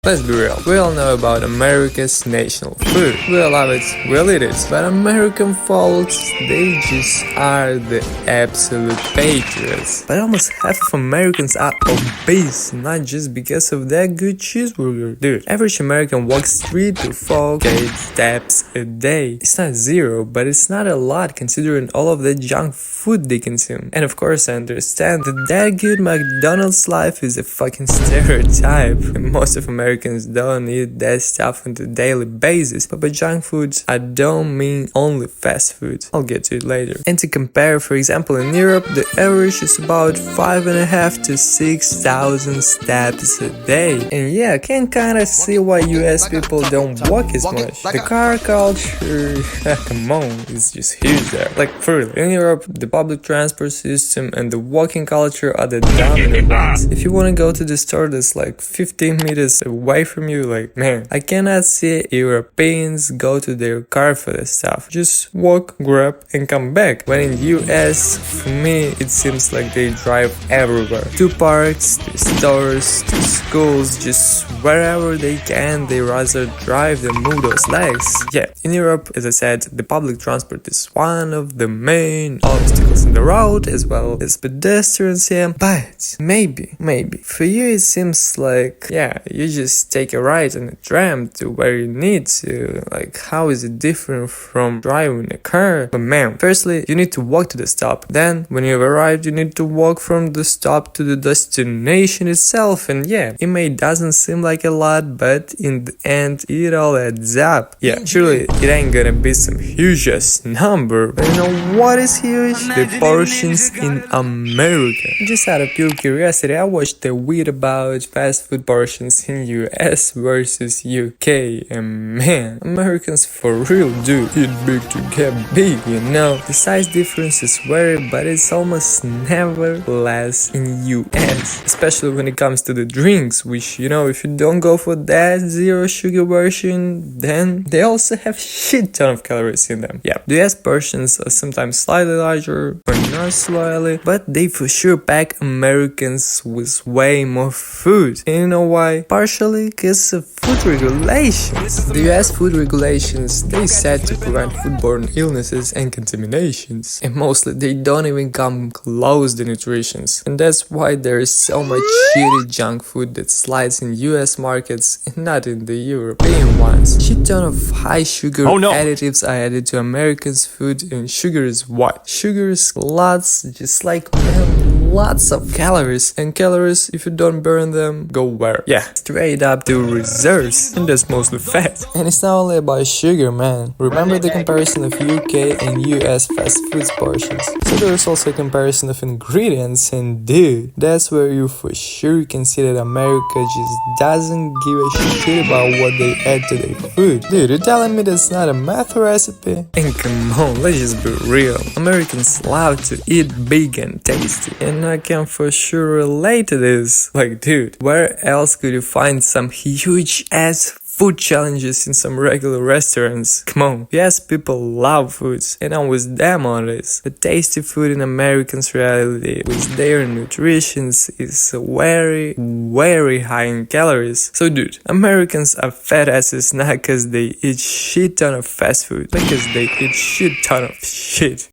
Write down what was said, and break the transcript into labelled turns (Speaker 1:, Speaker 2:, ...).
Speaker 1: Let's be real, we all know about America's national food. We all love it, we'll eat it. But American folks, they just are the absolute patriots. But almost half of Americans are obese, not just because of that good cheeseburger. Dude, average American walks 3 to 4K steps a day. It's not zero, but it's not a lot considering all of the junk food they consume. And of course I understand that good McDonald's life is a fucking stereotype. And most of Americans don't eat that stuff on a daily basis. But by junk foods, I don't mean only fast food. I'll get to it later. And to compare, for example, in Europe, the average is about 5,500 to 6,000 steps a day. And yeah, I can kinda see why US people don't walk as much. The car culture, come on, it's just huge there. Like for real, in Europe, the public transport system and the walking culture are the dominant ones. If you wanna go to the store that's like 15 meters away from you, like man, I cannot see Europeans go to their car for this stuff. Just walk, grab and come back. When in US, for me, it seems like they drive everywhere. To parks, to stores, to schools, just wherever they can, they rather drive than move those legs. Yeah, in Europe, as I said, the public transport is one of the main obstacles in the road, as well as pedestrians here. But maybe, for you it seems like, yeah, you just take a ride on a tram to where you need to. Like, how is it different from driving a car? But man, firstly, you need to walk to the stop. Then, when you've arrived, you need to walk from the stop to the destination itself. And yeah, it may doesn't seem like a lot, but in the end, it all adds up. Yeah, surely it ain't gonna be some huge ass number. But you know what is huge? The portions in America. Just out of pure curiosity, I watched a video about fast food portions in US versus UK. And man, Americans for real do eat big to get big, you know. The size differences vary, but it's almost never less in US. Especially when it comes to the drinks, which, you know, if you don't go for that zero sugar version, then they also have shit ton of calories in them. Yeah, the US portions are sometimes slightly larger, or not slightly, but they for sure pack Americans with way more food. And you know why? Partially because of food regulations. The US food regulations, they said to prevent foodborne illnesses and contaminations. And mostly they don't even come close to nutrition. And that's why there is so much shitty junk food that slides in US markets and not in the European ones. Shit ton of high sugar additives are added to Americans' food, and sugar is what? Sugar is lots, just like man, lots of calories. And calories, if you don't burn them, go where? Yeah, straight up to reserves. And that's mostly fat. And it's not only about sugar, man. Remember the comparison of UK and US fast food portions. So there's also a comparison of ingredients, and dude, that's where you for sure can see that America just doesn't give a shit about what they add to their food. Dude, you're telling me that's not a math recipe? And come on, let's just be real. Americans love to eat big and tasty, and I can for sure relate to this. Like, dude, where else could you find some huge ass food challenges in some regular restaurants? Come on, yes, people love foods, and I'm with them on this. But tasty food in Americans' reality, with their nutrition, is very high in calories. So dude, Americans are fat asses not because they eat shit ton of fast food, but because they eat shit ton of shit.